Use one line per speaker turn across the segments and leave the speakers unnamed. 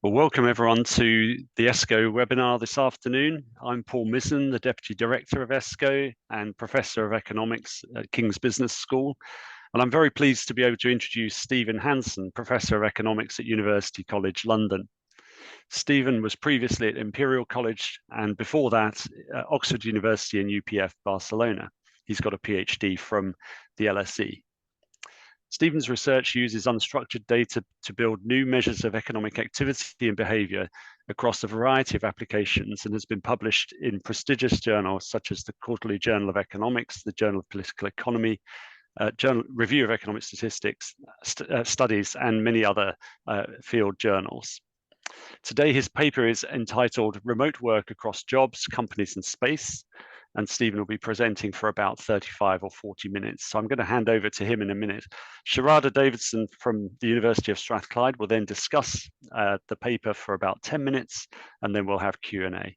Well, welcome everyone to the ESCO webinar this afternoon. I'm Paul Mizzen, the Deputy Director of ESCO and Professor of Economics at King's Business School. And I'm very pleased to be able to introduce Stephen Hansen, Professor of Economics at University College London. Stephen was previously at Imperial College and before that at Oxford University and UPF Barcelona. He's got a PhD from the LSE. Stephen's research uses unstructured data to build new measures of economic activity and behavior across a variety of applications and has been published in prestigious journals such as the Quarterly Journal of Economics, the Journal of Political Economy, Review of Economic Statistics, Studies, and many other field journals. Today, his paper is entitled Remote Work Across Jobs, Companies and Space, and Stephen will be presenting for about 35 or 40 minutes. So I'm going to hand over to him in a minute. Sharada Davidson from the University of Strathclyde will then discuss the paper for about 10 minutes, and then we'll have Q&A.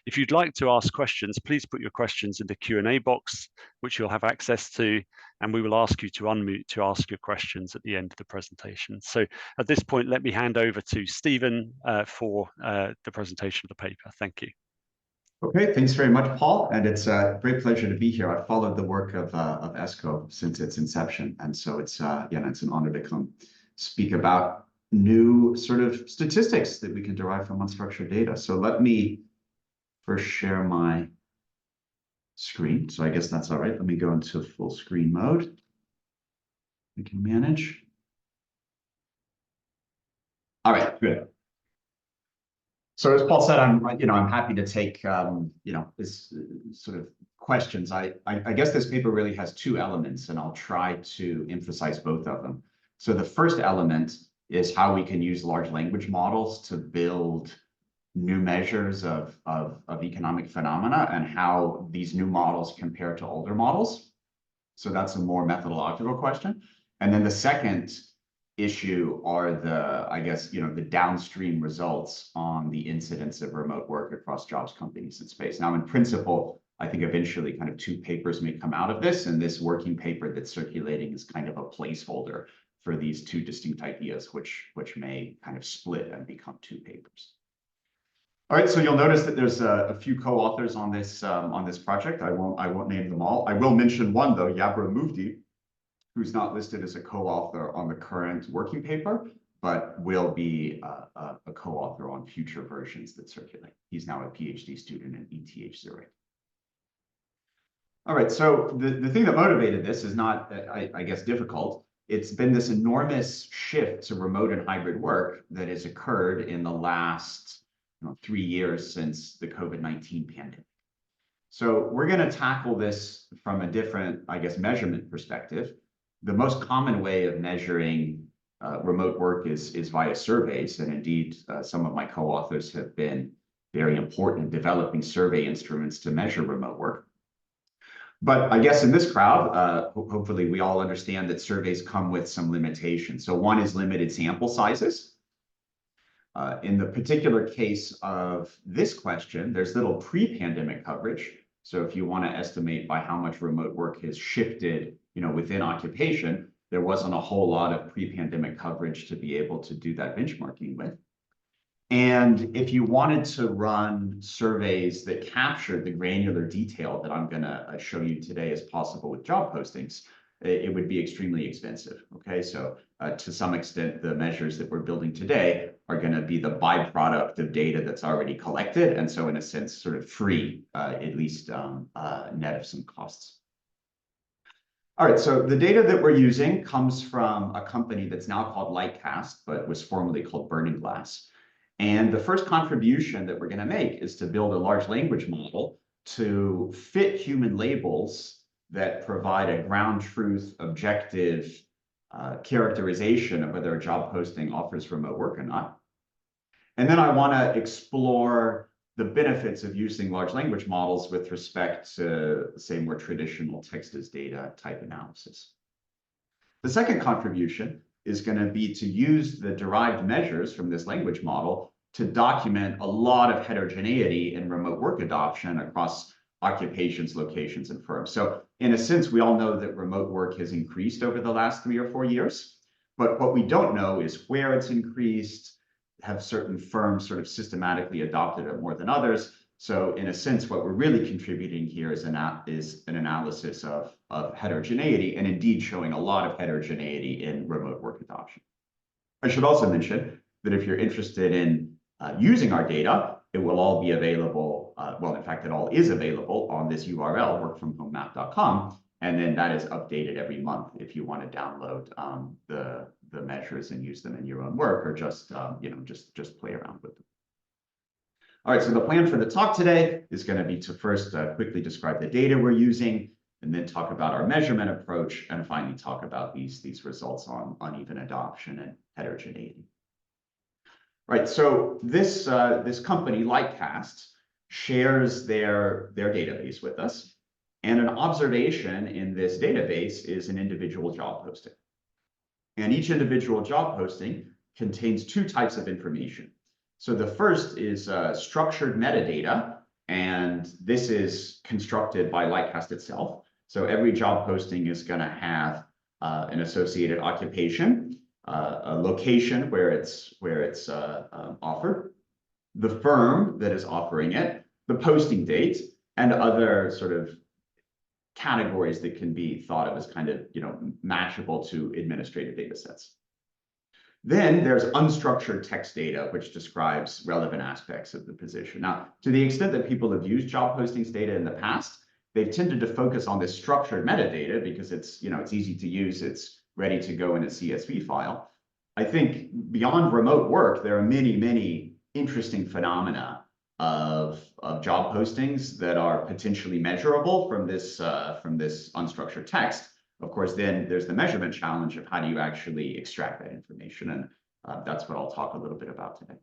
If you'd like to ask questions, please put your questions in the Q&A box, which you'll have access to, and we will ask you to unmute to ask your questions at the end of the presentation. So at this point, let me hand over to Stephen for the presentation of the paper. Thank you.
Okay, thanks very much, Paul. And it's a great pleasure to be here. I've followed the work of ESCO since its inception. And so it's an honor to come speak about new sort of statistics that we can derive from unstructured data. So let me first share my screen. So I guess that's all right. Let me go into full screen mode. We can manage. All right, good. So as Paul said, I'm happy to take this sort of questions. I guess this paper really has two elements, and I'll try to emphasize both of them. So the first element is how we can use large language models to build new measures of economic phenomena and how these new models compare to older models. So that's a more methodological question. And then the second issue are the downstream results on the incidence of remote work across jobs, companies, and space. Now, in principle, I think eventually kind of two papers may come out of this, and this working paper that's circulating is kind of a placeholder for these two distinct ideas, which may kind of split and become two papers. All right, so you'll notice that there's a few co-authors on this project. I won't name them all. I will mention one though, Yabra Mufti, who's not listed as a co-author on the current working paper, but will be a co-author on future versions that circulate. He's now a PhD student at ETH Zurich. All right, so the thing that motivated this is not, I guess, difficult. It's been this enormous shift to remote and hybrid work that has occurred in the last 3 years since the COVID-19 pandemic. So we're going to tackle this from a different, I guess, measurement perspective. The most common way of measuring remote work is via surveys. And indeed, some of my co-authors have been very important in developing survey instruments to measure remote work. But I guess in this crowd, hopefully we all understand that surveys come with some limitations. So one is limited sample sizes. In the particular case of this question, there's little pre-pandemic coverage. So if you want to estimate by how much remote work has shifted, within occupation, there wasn't a whole lot of pre-pandemic coverage to be able to do that benchmarking with. And if you wanted to run surveys that captured the granular detail that I'm going to show you today as possible with job postings, it would be extremely expensive. Okay, so to some extent, the measures that we're building today are going to be the byproduct of data that's already collected. And so in a sense, sort of free, at least net of some costs. All right, so the data that we're using comes from a company that's now called Lightcast, but was formerly called Burning Glass. And the first contribution that we're going to make is to build a large language model to fit human labels that provide a ground truth, objective characterization of whether a job posting offers remote work or not. And then I want to explore the benefits of using large language models with respect to, say, more traditional text as data type analysis. The second contribution is going to be to use the derived measures from this language model to document a lot of heterogeneity in remote work adoption across occupations, locations, and firms. So in a sense, we all know that remote work has increased over the last 3 or 4 years, but what we don't know is where it's increased, have certain firms sort of systematically adopted it more than others. So in a sense, what we're really contributing here is an analysis of heterogeneity, and indeed showing a lot of heterogeneity in remote work adoption. I should also mention that if you're interested in using our data, it will all be available, well, in fact, it all is available on this URL, workfromhomemap.com, and then that is updated every month if you want to download the measures and use them in your own work, or just just play around with them. All right, so the plan for the talk today is going to be to first quickly describe the data we're using, and then talk about our measurement approach, and finally talk about these results on uneven adoption and heterogeneity. Right, so this company, Lightcast, shares their database with us, and an observation in this database is an individual job posting. And each individual job posting contains two types of information. So the first is structured metadata, and this is constructed by Lightcast itself. So every job posting is going to have an associated occupation, a location where it's offered, the firm that is offering it, the posting date, and other sort of categories that can be thought of as kind of matchable to administrative data sets. Then there's unstructured text data, which describes relevant aspects of the position. Now, to the extent that people have used job postings data in the past, they've tended to focus on this structured metadata because it's easy to use, it's ready to go in a CSV file. I think beyond remote work, there are many interesting phenomena of job postings that are potentially measurable from this unstructured text. Of course, then there's the measurement challenge of how do you actually extract that information, and that's what I'll talk a little bit about today.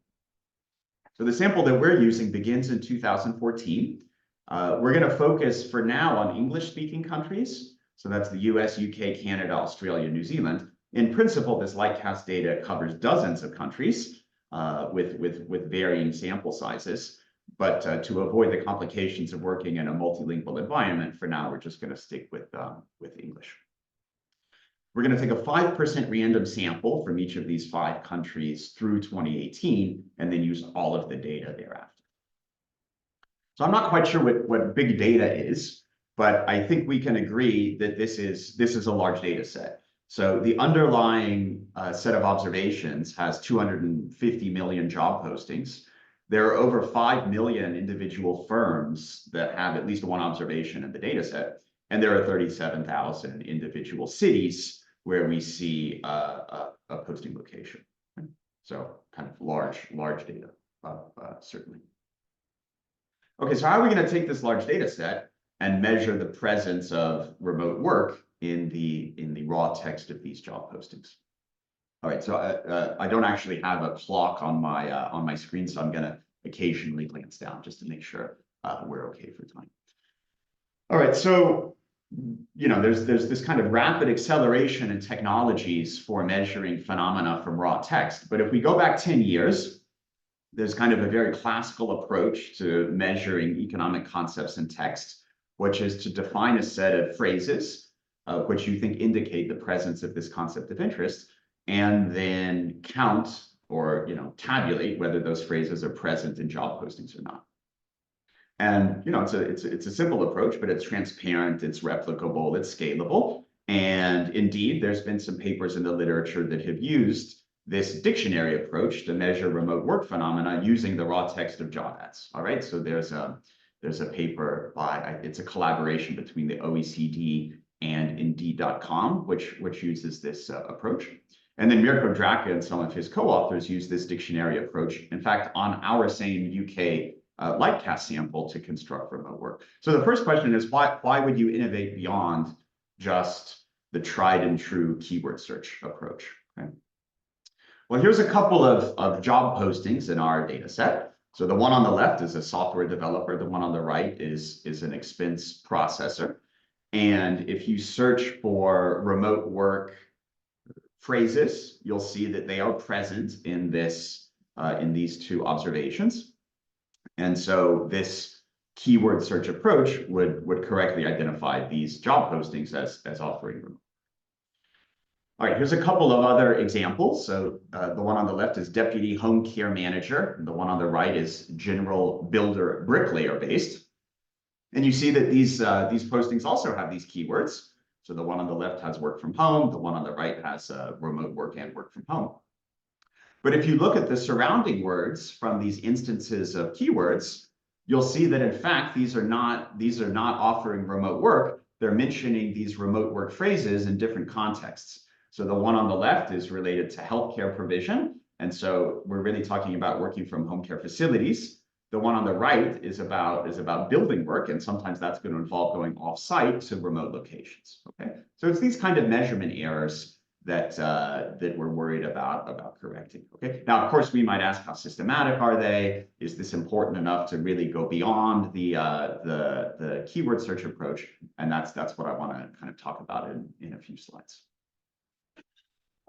So the sample that we're using begins in 2014. We're going to focus for now on English-speaking countries. So that's the US, UK, Canada, Australia, New Zealand. In principle, this Lightcast data covers dozens of countries with varying sample sizes. But to avoid the complications of working in a multilingual environment, for now, we're just going to stick with English. We're going to take a 5% random sample from each of these 5 countries through 2018, and then use all of the data thereafter. So I'm not quite sure what big data is, but I think we can agree that this is a large data set. So the underlying set of observations has 250 million job postings. There are over 5 million individual firms that have at least one observation in the data set, and there are 37,000 individual cities where we see a posting location. So kind of large data, certainly. Okay, so how are we going to take this large data set and measure the presence of remote work in the raw text of these job postings? All right, so I don't actually have a clock on my screen, so I'm going to occasionally glance down just to make sure we're okay for time. All right, so there's this kind of rapid acceleration in technologies for measuring phenomena from raw text. But if we go back 10 years, there's kind of a very classical approach to measuring economic concepts in text, which is to define a set of phrases which you think indicate the presence of this concept of interest, and then count or tabulate whether those phrases are present in job postings or not. And it's a simple approach, but it's transparent, it's replicable, it's scalable. And indeed, there's been some papers in the literature that have used this dictionary approach to measure remote work phenomena using the raw text of job ads. All right, so there's a paper it's a collaboration between the OECD and Indeed.com, which uses this approach. And then Mirko Drake and some of his co-authors use this dictionary approach, in fact, on our same UK Lightcast sample to construct remote work. So the first question is, why would you innovate beyond just the tried and true keyword search approach? Okay. Well, here's a couple of job postings in our data set. So the one on the left is a software developer. The one on the right is an expense processor. And if you search for remote work phrases, you'll see that they are present in these two observations. And so this keyword search approach would correctly identify these job postings as offering remote. All right, here's a couple of other examples. So the one on the left is deputy home care manager. And the one on the right is general builder bricklayer based. And you see that these postings also have these keywords. So the one on the left has work from home. The one on the right has remote work and work from home. But if you look at the surrounding words from these instances of keywords, you'll see that in fact, these are not offering remote work. They're mentioning these remote work phrases in different contexts. So the one on the left is related to healthcare provision. And so we're really talking about working from home care facilities. The one on the right is about building work, and sometimes that's going to involve going off-site to remote locations. Okay, so it's these kind of measurement errors that we're worried about correcting. Okay, now of course we might ask, how systematic are they? Is this important enough to really go beyond the keyword search approach? And that's what I want to kind of talk about in a few slides.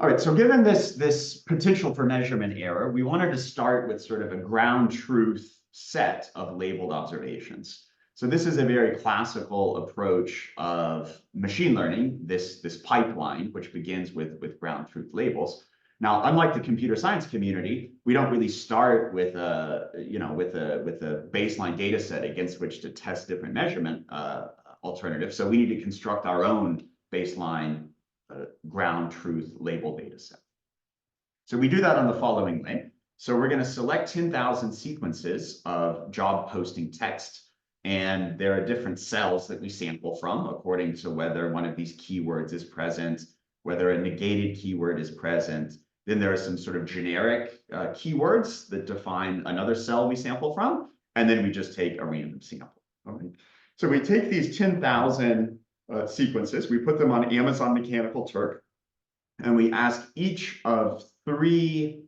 All right, so given this potential for measurement error, we wanted to start with sort of a ground truth set of labeled observations. So this is a very classical approach of machine learning, this pipeline, which begins with ground truth labels. Now, unlike the computer science community, we don't really start with a baseline data set against which to test different measurement alternatives. So we need to construct our own baseline ground truth label data set. So we do that on the following way. So we're going to select 10,000 sequences of job posting text, and there are different cells that we sample from according to whether one of these keywords is present, whether a negated keyword is present. Then there are some sort of generic keywords that define another cell we sample from, and then we just take a random sample. All right. So we take these 10,000 sequences, we put them on Amazon Mechanical Turk, and we ask each of 3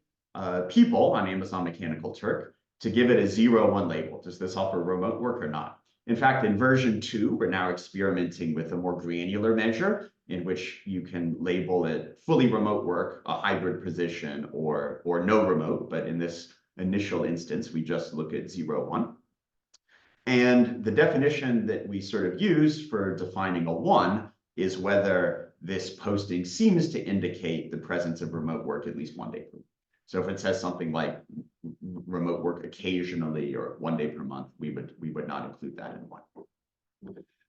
people on Amazon Mechanical Turk to give it a 0-1 label. Does this offer remote work or not? In fact, in version 2, we're now experimenting with a more granular measure in which you can label it fully remote work, a hybrid position, or no remote. But in this initial instance, we just look at 0-1. And the definition that we sort of use for defining a 1 is whether this posting seems to indicate the presence of remote work at least 1 day per week. So if it says something like remote work occasionally or 1 day per month, we would not include that in 1.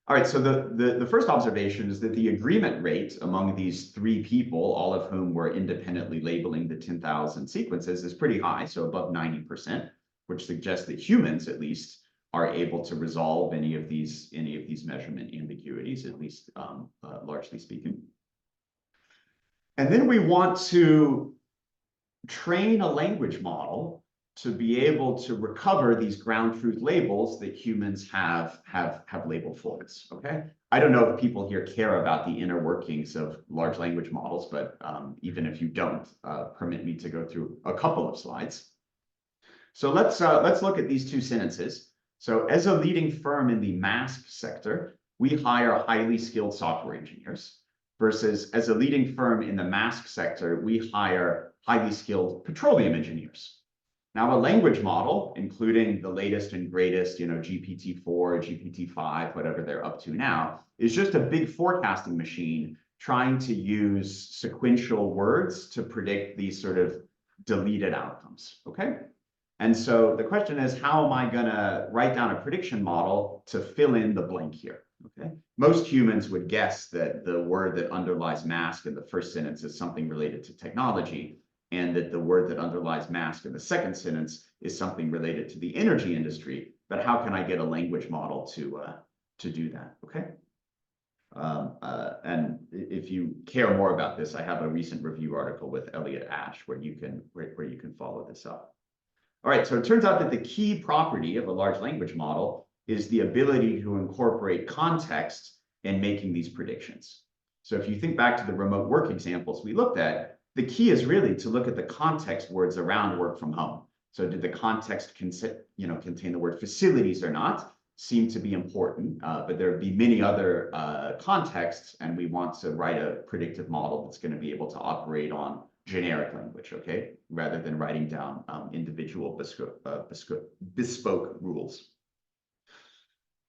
All right, so the first observation is that the agreement rate among these 3 people, all of whom were independently labeling the 10,000 sequences, is pretty high, so above 90%, which suggests that humans, at least, are able to resolve any of these measurement ambiguities, at least largely speaking. And then we want to train a language model to be able to recover these ground truth labels that humans have labeled for us. Okay, I don't know if people here care about the inner workings of large language models, but even if you don't, permit me to go through a couple of slides. So let's look at these 2 sentences. So as a leading firm in the mask sector, we hire highly skilled software engineers, versus as a leading firm in the mask sector, we hire highly skilled petroleum engineers. Now, a language model, including the latest and greatest, GPT-4, GPT-5, whatever they're up to now, is just a big forecasting machine trying to use sequential words to predict these sort of deleted outcomes, okay? And so the question is, how am I going to write down a prediction model to fill in the blank here? Okay, most humans would guess that the word that underlies mask in the first sentence is something related to technology, and that the word that underlies mask in the second sentence is something related to the energy industry. But how can I get a language model to do that? Okay. And if you care more about this, I have a recent review article with Elliot Ash where you can follow this up. All right, so it turns out that the key property of a large language model is the ability to incorporate context in making these predictions. So if you think back to the remote work examples we looked at, the key is really to look at the context words around work from home. So did the context contain the word facilities or not? Seem to be important, but there would be many other contexts, and we want to write a predictive model that's going to be able to operate on generic language, okay, rather than writing down individual bespoke rules.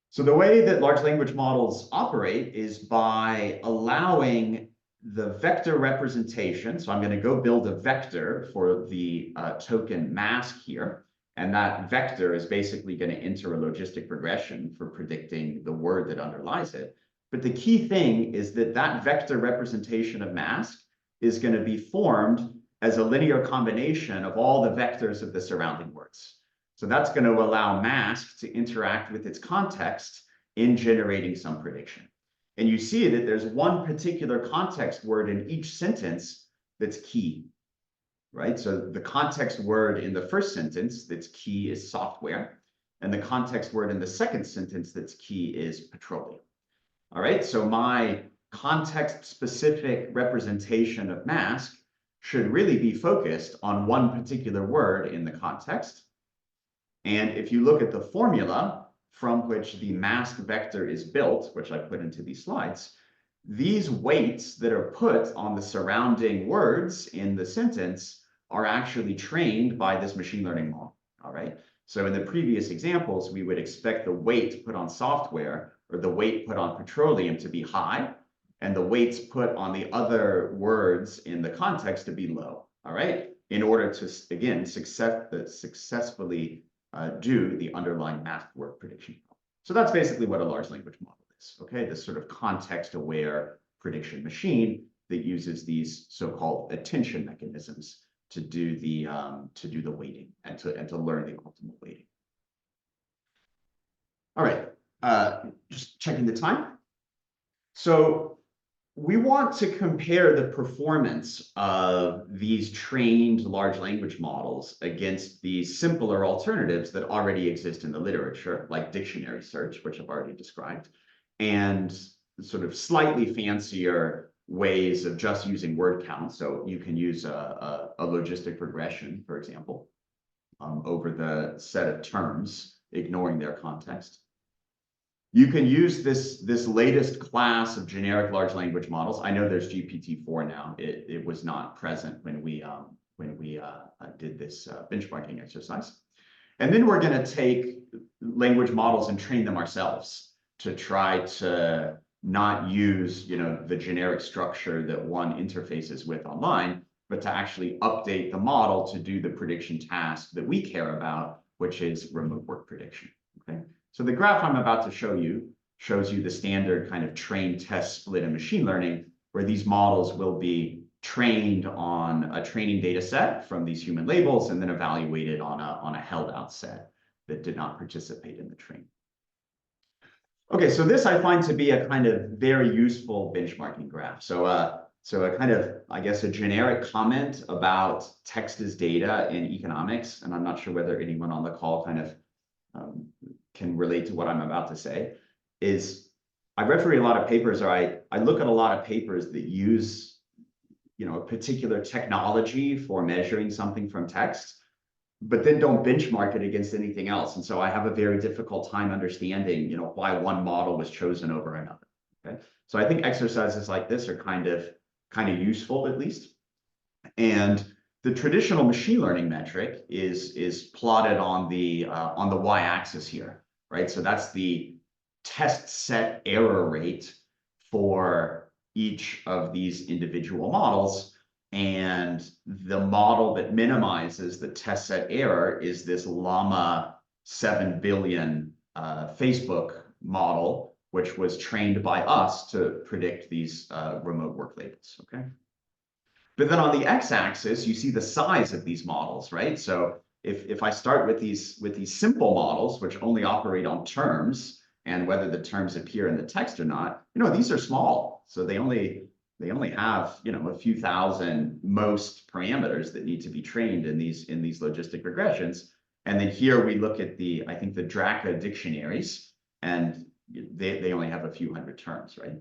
So the way that large language models operate is by allowing the vector representation, so I'm going to go build a vector for the token mask here. And that vector is basically going to enter a logistic regression for predicting the word that underlies it. But the key thing is that that vector representation of mask is going to be formed as a linear combination of all the vectors of the surrounding words. So that's going to allow mask to interact with its context in generating some prediction. And you see that there's one particular context word in each sentence that's key, right? So the context word in the first sentence that's key is software, and the context word in the second sentence that's key is petroleum. All right, so my context-specific representation of mask should really be focused on one particular word in the context. And if you look at the formula from which the mask vector is built, which I put into these slides, these weights that are put on the surrounding words in the sentence are actually trained by this machine learning model, all right? So in the previous examples, we would expect the weight put on software or the weight put on petroleum to be high, and the weights put on the other words in the context to be low, all right? In order to, again, successfully do the underlying math word prediction. So that's basically what a large language model is, okay? This sort of context-aware prediction machine that uses these so-called attention mechanisms to do the weighting and to learn the optimal weighting. All right, just checking the time. So we want to compare the performance of these trained large language models against the simpler alternatives that already exist in the literature, like dictionary search, which I've already described, and sort of slightly fancier ways of just using word count. So you can use a logistic regression, for example, over the set of terms, ignoring their context. You can use this latest class of generic large language models. I know there's GPT-4 now. It was not present when we did this benchmarking exercise. And then we're going to take language models and train them ourselves to try to not use, the generic structure that one interfaces with online, but to actually update the model to do the prediction task that we care about, which is remote work prediction. Okay. So the graph I'm about to show you shows you the standard kind of train test split in machine learning, where these models will be trained on a training data set from these human labels and then evaluated on a held out set that did not participate in the training. Okay, so this I find to be a kind of very useful benchmarking graph. So a kind of, I guess, a generic comment about text as data in economics, and I'm not sure whether anyone on the call kind of can relate to what I'm about to say, is I referee a lot of papers, or I look at a lot of papers that use, a particular technology for measuring something from text, but then don't benchmark it against anything else. And so I have a very difficult time understanding, why one model was chosen over another. Okay, so I think exercises like this are kind of useful, at least. And the traditional machine learning metric is plotted on the y-axis here, right? So that's the test set error rate for each of these individual models. And the model that minimizes the test set error is this Llama 7 billion Facebook model, which was trained by us to predict these remote work labels, okay? But then on the x-axis, you see the size of these models, right? So if I start with these simple models, which only operate on terms and whether the terms appear in the text or not, these are small. So they only have, a few thousand most parameters that need to be trained in these logistic regressions. And then here we look at I think the DRACA dictionaries, and they only have a few hundred terms, right?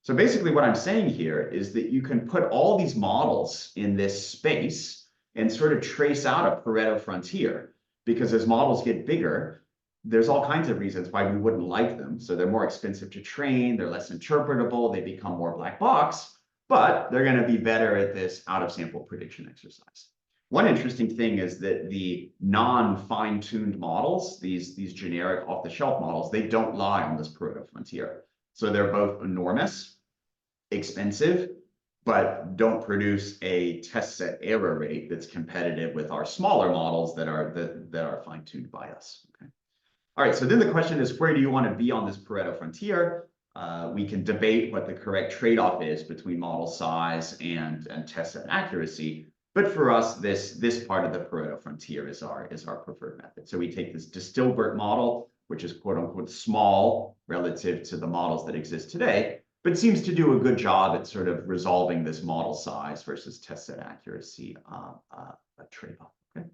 So basically what I'm saying here is that you can put all these models in this space and sort of trace out a Pareto frontier, because as models get bigger, there's all kinds of reasons why we wouldn't like them. So they're more expensive to train, they're less interpretable, they become more black box, but they're going to be better at this out of sample prediction exercise. One interesting thing is that the non-fine-tuned models, these generic off-the-shelf models, they don't lie on this Pareto frontier. So they're both enormous, expensive, but don't produce a test set error rate that's competitive with our smaller models that are fine-tuned by us. Okay. All right, so then the question is, where do you want to be on this Pareto frontier? We can debate what the correct trade-off is between model size and test set accuracy. But for us, this part of the Pareto frontier is our preferred method. So we take this Distilbert model, which is quote unquote small relative to the models that exist today, but seems to do a good job at sort of resolving this model size versus test set accuracy trade-off. Okay.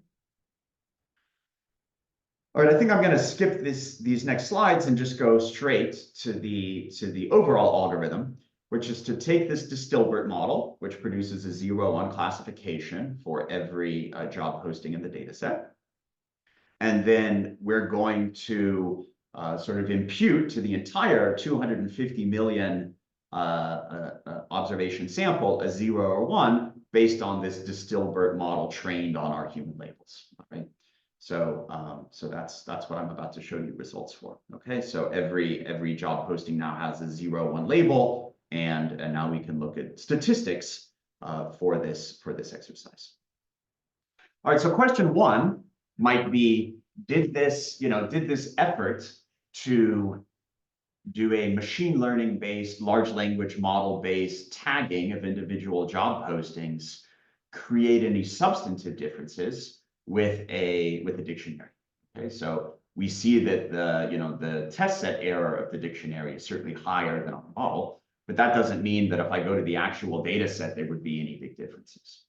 All right, I think I'm going to skip these next slides and just go straight to the overall algorithm, which is to take this Distilbert model, which produces a 0-1 classification for every job posting in the data set. And then we're going to sort of impute to the entire 250 million observation sample a 0 or 1 based on this Distilbert model trained on our human labels. Right? So that's what I'm about to show you results for. Okay, so every job posting now has a 0-1 label, and now we can look at statistics for this exercise. All right, so question 1 might be, did this effort to do a machine learning based, large language model based tagging of individual job postings create any substantive differences with a dictionary? Okay, so we see that the test set error of the dictionary is certainly higher than our model, but that doesn't mean that if I go to the actual data set, there would be any big differences.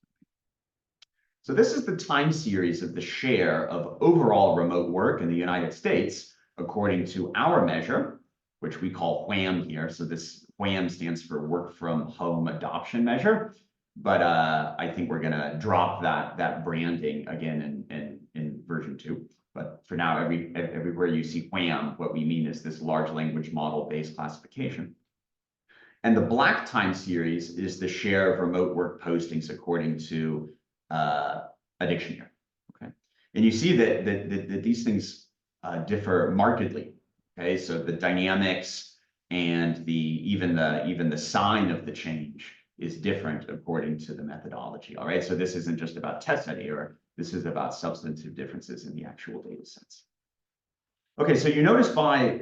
So this is the time series of the share of overall remote work in the United States, according to our measure, which we call WHAM here. So this WHAM stands for Work from Home Adoption Measure. But I think we're going to drop that branding again in version 2. But for now, everywhere you see WHAM, what we mean is this large language model based classification. And the black time series is the share of remote work postings according to a dictionary. Okay, and you see that these things differ markedly. Okay, so the dynamics and even the sign of the change is different according to the methodology. All right, so this isn't just about test set error. This is about substantive differences in the actual data sets. Okay, so you notice by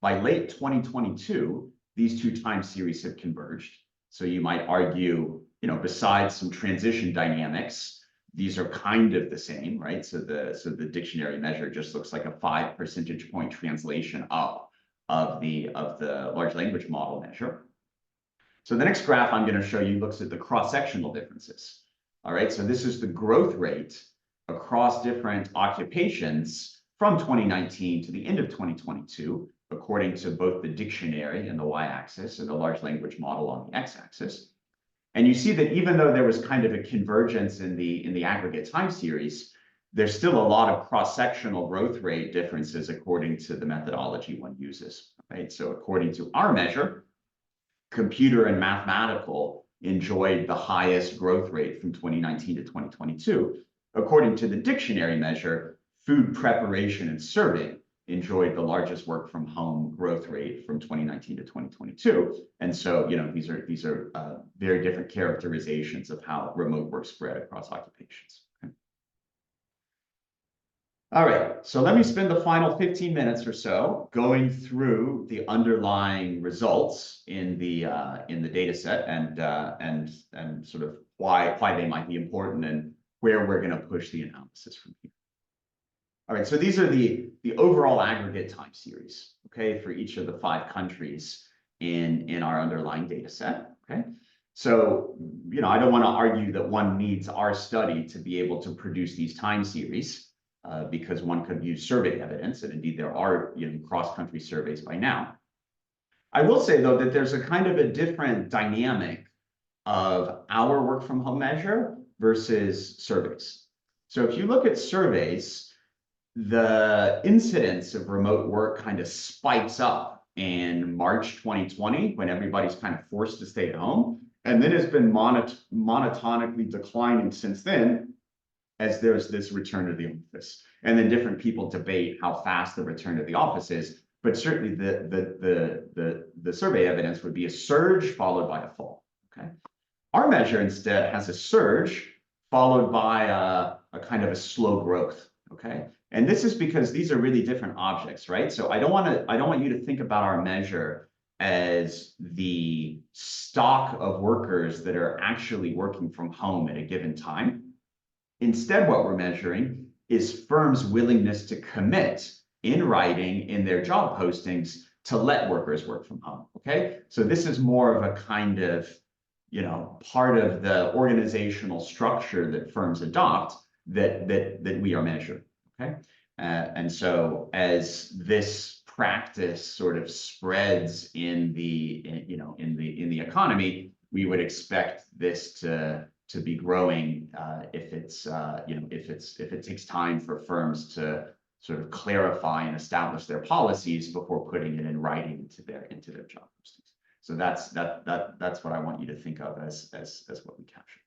late 2022, these two time series have converged. So you might argue, besides some transition dynamics, these are kind of the same, right? So the dictionary measure just looks like a 5 percentage point translation up of the large language model measure. So the next graph I'm going to show you looks at the cross-sectional differences. All right, so this is the growth rate across different occupations from 2019 to the end of 2022, according to both the dictionary and the y-axis and the large language model on the x-axis. And you see that even though there was kind of a convergence in the aggregate time series, there's still a lot of cross-sectional growth rate differences according to the methodology one uses. Right? So according to our measure, computer and mathematical enjoyed the highest growth rate from 2019 to 2022. According to the dictionary measure, food preparation and serving enjoyed the largest work from home growth rate from 2019 to 2022. And so, these are very different characterizations of how remote work spread across occupations. Okay. All right, so let me spend the final 15 minutes or so going through the underlying results in the data set and sort of why they might be important and where we're going to push the analysis from here. All right, so these are the overall aggregate time series, okay, for each of the 5 countries in our underlying data set, okay? So, I don't want to argue that one needs our study to be able to produce these time series because one could use survey evidence, and indeed there are cross-country surveys by now. I will say, though, that there's a kind of a different dynamic of our work from home measure versus surveys. So if you look at surveys, the incidence of remote work kind of spikes up in March 2020 when everybody's kind of forced to stay at home, and then has been monotonically declining since then as there's this return to the office. And then different people debate how fast the return to the office is, but certainly the survey evidence would be a surge followed by a fall, okay? Our measure instead has a surge followed by a kind of a slow growth, okay? And this is because these are really different objects, right? So I don't want you to think about our measure as the stock of workers that are actually working from home at a given time. Instead, what we're measuring is firms' willingness to commit in writing in their job postings to let workers work from home, okay? So this is more of a kind of, part of the organizational structure that firms adopt that we are measuring, okay? And so as this practice sort of spreads in the economy, we would expect this to be growing if it takes time for firms to sort of clarify and establish their policies before putting it in writing into their job postings. So that's what I want you to think of as what we capture.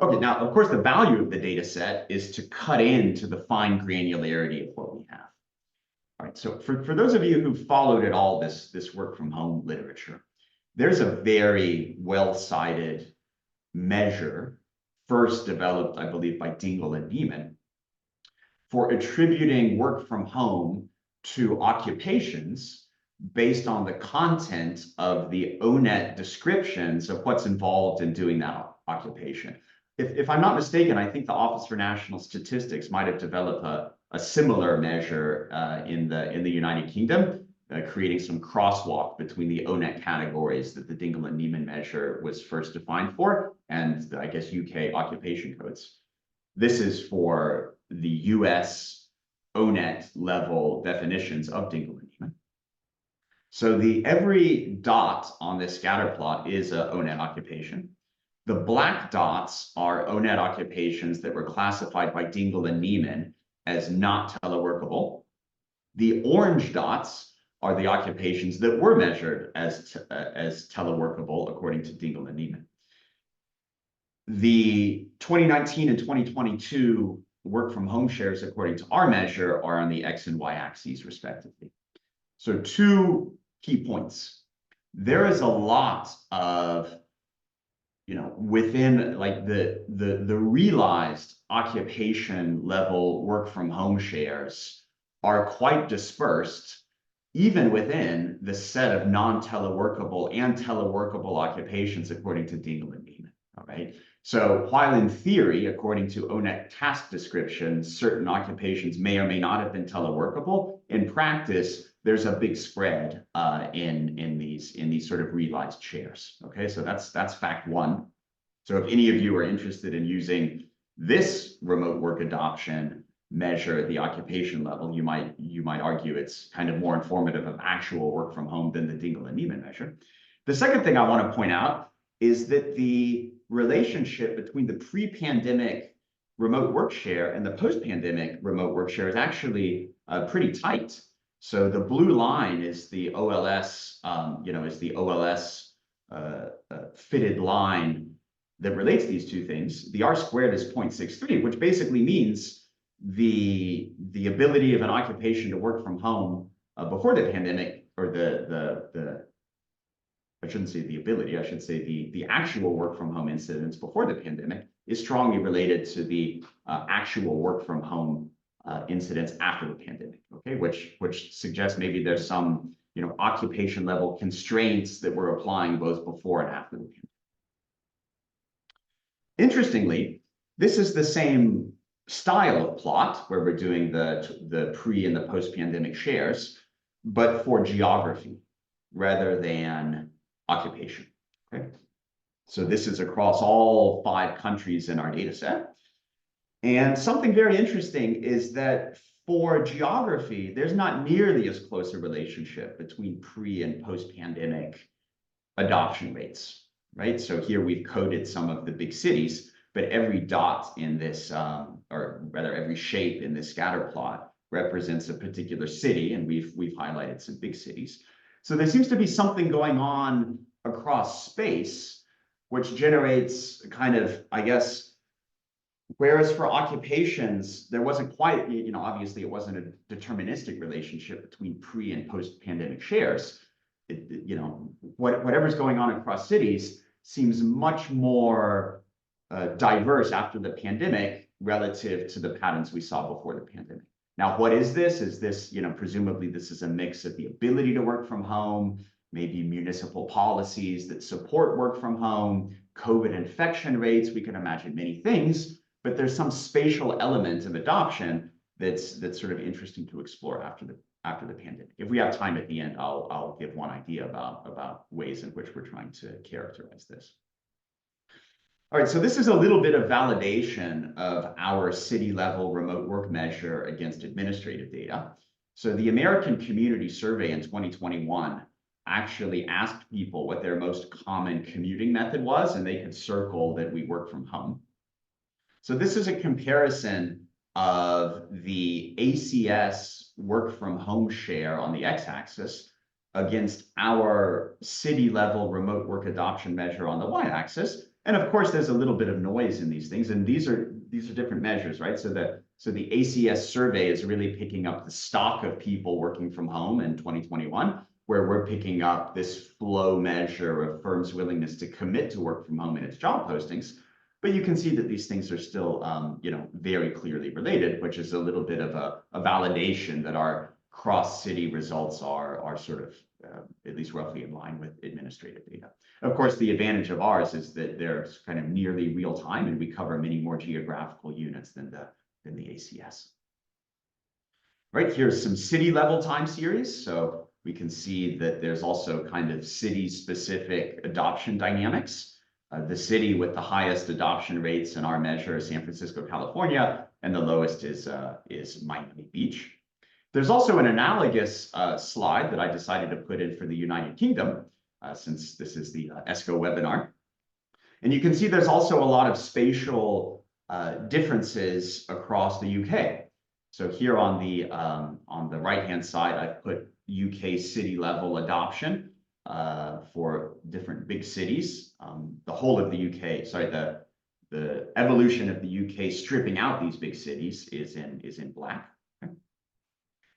Okay, now of course the value of the data set is to cut into the fine granularity of what we have. All right, so for those of you who followed at all this work from home literature, there's a very well-cited measure, first developed, I believe, by Dingle and Neiman, for attributing work from home to occupations based on the content of the ONET descriptions of what's involved in doing that occupation. If I'm not mistaken, I think the Office for National Statistics might have developed a similar measure in the United Kingdom, creating some crosswalk between the ONET categories that the Dingle and Neiman measure was first defined for, and I guess UK occupation codes. This is for the US ONET level definitions of Dingle and Neiman. So every dot on this scatter plot is a ONET occupation. The black dots are ONET occupations that were classified by Dingle and Neiman as not teleworkable. The orange dots are the occupations that were measured as teleworkable according to Dingle and Neiman. The 2019 and 2022 work from home shares according to our measure are on the X and Y axes respectively. So two key points. There is a lot of, within like the realized occupation level work from home shares are quite dispersed, even within the set of non-teleworkable and teleworkable occupations according to Dingle and Neiman, all right? So while in theory, according to ONET task descriptions, certain occupations may or may not have been teleworkable, in practice, there's a big spread in these sort of realized shares. Okay, so that's fact one. So if any of you are interested in using this remote work adoption measure at the occupation level, you might argue it's kind of more informative of actual work from home than the Dingle and Neiman measure. The second thing I want to point out is that the relationship between the pre-pandemic remote work share and the post-pandemic remote work share is actually pretty tight. So the blue line is the OLS, fitted line that relates these two things. The R squared is 0.63, which basically means the ability of an occupation to work from home before the pandemic, or I shouldn't say the ability, I should say the actual work from home incidence before the pandemic is strongly related to the actual work from home incidence after the pandemic, okay, which suggests maybe there's some occupation level constraints that we're applying both before and after the pandemic. Interestingly, this is the same style of plot where we're doing the pre and the post-pandemic shares, but for geography rather than occupation. Okay, so this is across all 5 countries in our data set. And something very interesting is that for geography, there's not nearly as close a relationship between pre and post-pandemic adoption rates, right? So here we've coded some of the big cities, but every dot in this, or rather every shape in this scatter plot represents a particular city, and we've highlighted some big cities. So there seems to be something going on across space, which generates kind of, I guess, whereas for occupations, there wasn't quite, obviously it wasn't a deterministic relationship between pre and post-pandemic shares. Whatever's going on across cities, seems much more diverse after the pandemic relative to the patterns we saw before the pandemic. Now, what is this? Is this, presumably this is a mix of the ability to work from home, maybe municipal policies that support work from home, COVID infection rates. We can imagine many things, but there's some spatial element of adoption that's sort of interesting to explore after the pandemic. If we have time at the end, I'll give one idea about ways in which we're trying to characterize this. All right, so this is a little bit of validation of our city-level remote work measure against administrative data. So the American Community Survey in 2021 actually asked people what their most common commuting method was, and they could circle that we work from home. So this is a comparison of the ACS work from home share on the x-axis against our city-level remote work adoption measure on the y-axis. And of course, there's a little bit of noise in these things, and these are different measures, right? So the ACS survey is really picking up the stock of people working from home in 2021, where we're picking up this flow measure of firms' willingness to commit to work from home in its job postings. But you can see that these things are still, very clearly related, which is a little bit of a validation that our cross-city results are sort of at least roughly in line with administrative data. Of course, the advantage of ours is that they're kind of nearly real time, and we cover many more geographical units than the ACS. Right, here's some city level time series. So we can see that there's also kind of city-specific adoption dynamics. The city with the highest adoption rates in our measure is San Francisco, California, and the lowest is Miami Beach. There's also an analogous slide that I decided to put in for the United Kingdom, since this is the ESCO webinar. And you can see there's also a lot of spatial differences across the UK. So here on the right-hand side, I've put UK city level adoption for different big cities. The whole of the UK, sorry, the evolution of the UK stripping out these big cities is in black. Okay.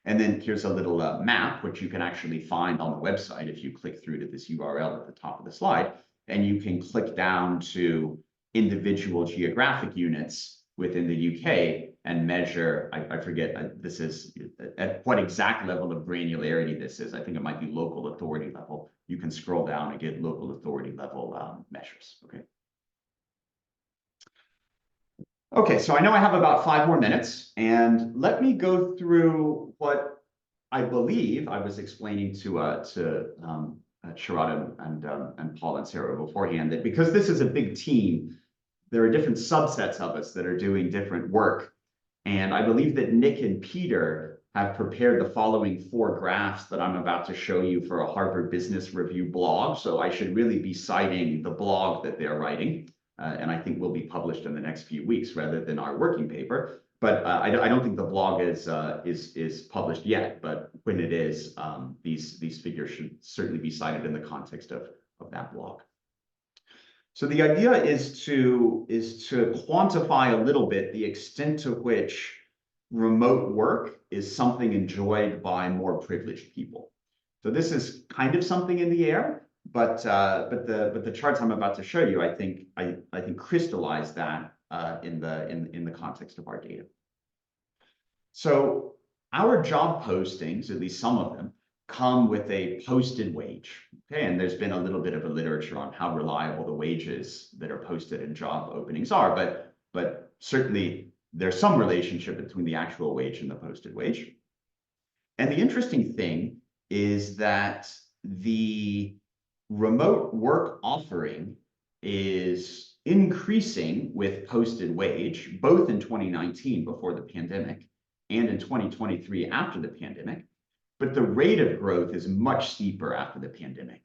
And then here's a little map, which you can actually find on the website if you click through to this URL at the top of the slide, and you can click down to individual geographic units within the UK and measure, I forget, this is at what exact level of granularity this is. I think it might be local authority level. You can scroll down and get local authority level measures, okay? Okay, so I know I have about 5 more minutes, and let me go through what I believe I was explaining to Sharada and Paul and Sarah beforehand, that because this is a big team, there are different subsets of us that are doing different work. And I believe that Nick and Peter have prepared the following 4 graphs that I'm about to show you for a Harvard Business Review blog. So I should really be citing the blog that they're writing. And I think will be published in the next few weeks rather than our working paper. But I don't think the blog is published yet. But when it is, these figures should certainly be cited in the context of that blog. So the idea is to quantify a little bit the extent to which remote work is something enjoyed by more privileged people. So this is kind of something in the air, but the charts I'm about to show you, I think crystallize that in the context of our data. So our job postings, at least some of them, come with a posted wage. Okay, and there's been a little bit of a literature on how reliable the wages that are posted in job openings are, but certainly there's some relationship between the actual wage and the posted wage. And the interesting thing is that the remote work offering is increasing with posted wage, both in 2019 before the pandemic and in 2023 after the pandemic. But the rate of growth is much steeper after the pandemic,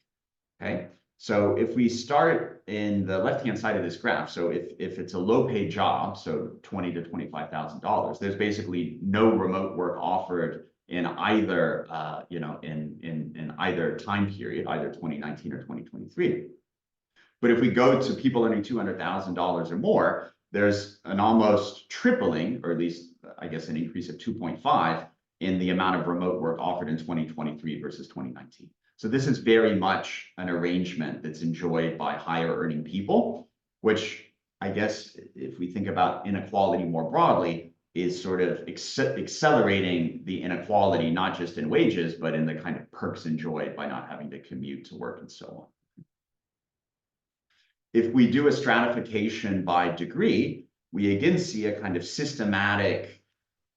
okay? So if we start in the left-hand side of this graph, so if it's a low-paid job, so $20,000 to $25,000, there's basically no remote work offered in either, in either time period, either 2019 or 2023. But if we go to people earning $200,000 or more, there's an almost tripling, or at least, I guess, an increase of 2.5 in the amount of remote work offered in 2023 versus 2019. So this is very much an arrangement that's enjoyed by higher earning people, which I guess if we think about inequality more broadly, is sort of accelerating the inequality, not just in wages, but in the kind of perks enjoyed by not having to commute to work and so on. If we do a stratification by degree, we again see a kind of systematic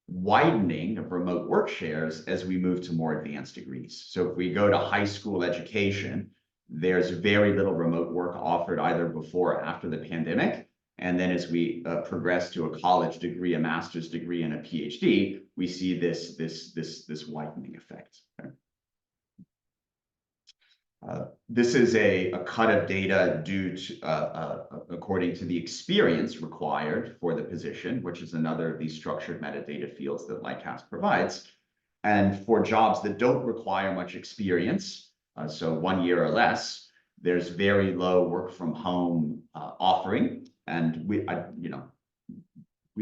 widening of remote work shares as we move to more advanced degrees. So if we go to high school education, there's very little remote work offered either before or after the pandemic. And then as we progress to a college degree, a master's degree, and a PhD, we see this widening effect. Okay? This is a cut of data due to, according to the experience required for the position, which is another of these structured metadata fields that Lightcast provides. And for jobs that don't require much experience, so 1 year or less, there's very low work from home offering. And we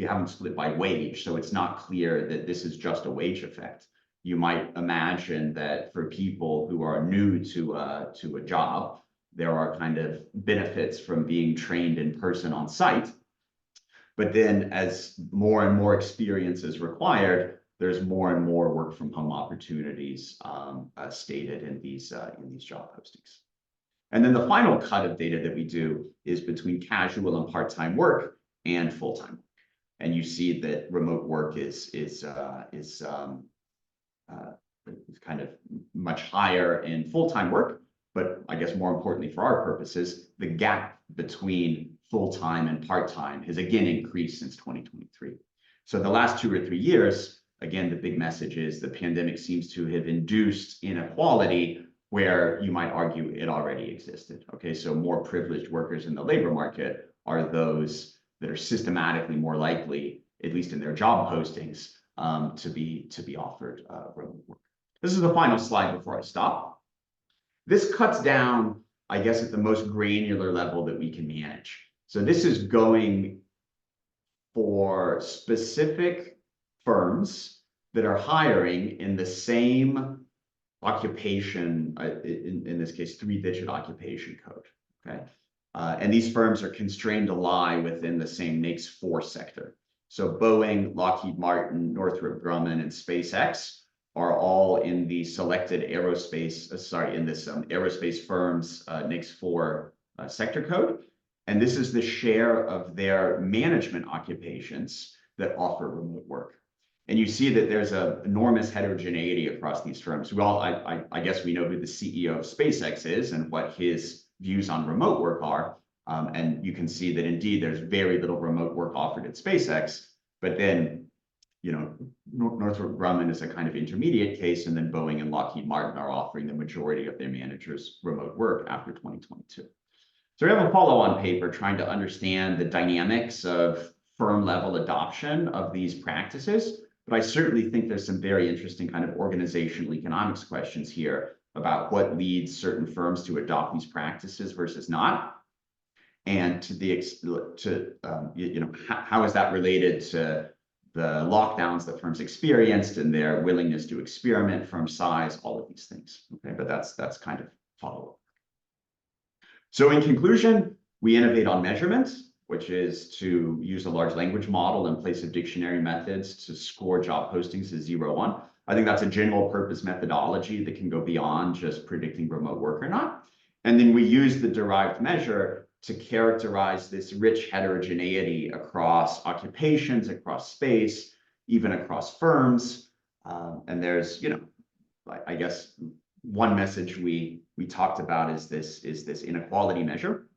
haven't split by wage, so it's not clear that this is just a wage effect. You might imagine that for people who are new to a job, there are kind of benefits from being trained in person on site. But then as more and more experience is required, there's more and more work from home opportunities stated in these job postings. And then the final cut of data that we do is between casual and part-time work and full-time work. And you see that remote work is kind of much higher in full-time work, but I guess more importantly for our purposes, the gap between full-time and part-time has again increased since 2023. So the last 2 or 3 years, again, the big message is the pandemic seems to have induced inequality where you might argue it already existed. Okay, so more privileged workers in the labor market are those that are systematically more likely, at least in their job postings, to be offered remote work. This is the final slide before I stop. This cuts down, I guess, at the most granular level that we can manage. So this is going for specific firms that are hiring in the same occupation, in this case, 3-digit occupation code, okay? And these firms are constrained to lie within the same NAICS 4 sector. So Boeing, Lockheed Martin, Northrop Grumman, and SpaceX are all in the selected aerospace, in this aerospace firms NAICS 4 sector code. And this is the share of their management occupations that offer remote work. And you see that there's an enormous heterogeneity across these firms. I guess we know who the CEO of SpaceX is and what his views on remote work are. And you can see that indeed there's very little remote work offered at SpaceX. But then, Northrop Grumman is a kind of intermediate case, and then Boeing and Lockheed Martin are offering the majority of their managers remote work after 2022. So we have a follow-on paper trying to understand the dynamics of firm-level adoption of these practices. But I certainly think there's some very interesting kind of organizational economics questions here about what leads certain firms to adopt these practices versus not, and how is that related to the lockdowns that firms experienced and their willingness to experiment, firm size, all of these things. Okay, but that's kind of follow-up. So in conclusion, we innovate on measurement, which is to use a large language model in place of dictionary methods to score job postings as 0-1. I think that's a general purpose methodology that can go beyond just predicting remote work or not. And then we use the derived measure to characterize this rich heterogeneity across occupations, across space, even across firms. And there's, I guess one message we talked about is this inequality measure.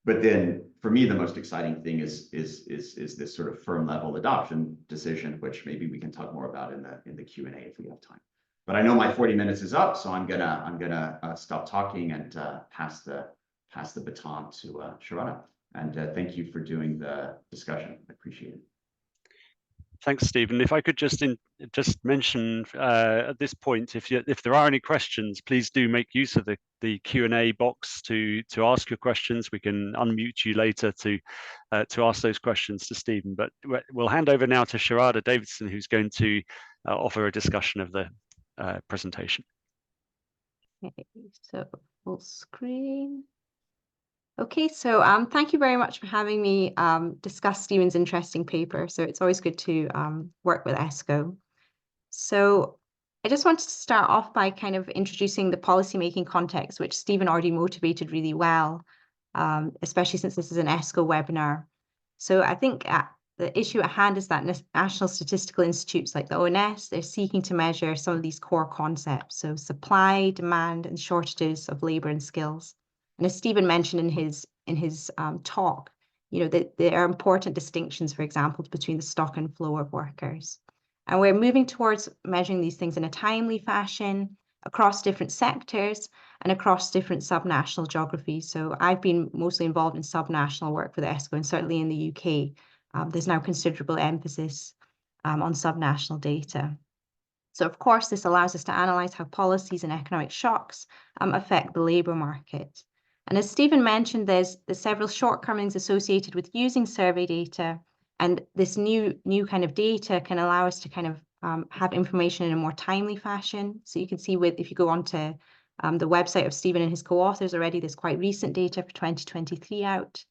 But then for me, the most exciting thing is this sort of firm level adoption decision, which maybe we can talk more about in the Q&A if we have time. But I know my 40 minutes is up, so I'm gonna stop talking and pass the baton to Sharada. And thank you for doing the discussion. I appreciate it.
Thanks, Stephen. If I could just mention at this point, if there are any questions, please do make use of the Q&A box to ask your questions. We can unmute you later to ask those questions to Stephen. But we'll hand over now to Sharada Davidson, who's going to offer a discussion of the presentation.
Okay, so full screen. Okay, so thank you very much for having me discuss Stephen's interesting paper. So it's always good to work with ESCO. So I just wanted to start off by kind of introducing the policymaking context, which Stephen already motivated really well, especially since this is an ESCO webinar. So I think the issue at hand is that national statistical institutes like the ONS, they're seeking to measure some of these core concepts. So supply, demand, and shortages of labor and skills. And as Stephen mentioned in his talk, you know, that there are important distinctions, for example, between the stock and flow of workers. And we're moving towards measuring these things in a timely fashion across different sectors and across different subnational geographies. So I've been mostly involved in subnational work with ESCO, and certainly in the UK, there's now considerable emphasis on subnational data. So of course, this allows us to analyse how policies and economic shocks affect the labour market. And as Stephen mentioned, there's several shortcomings associated with using survey data. And this new kind of data can allow us to kind of have information in a more timely fashion. So you can see if you go onto the website of Stephen and his co-authors already, there's quite recent data for 2023 out.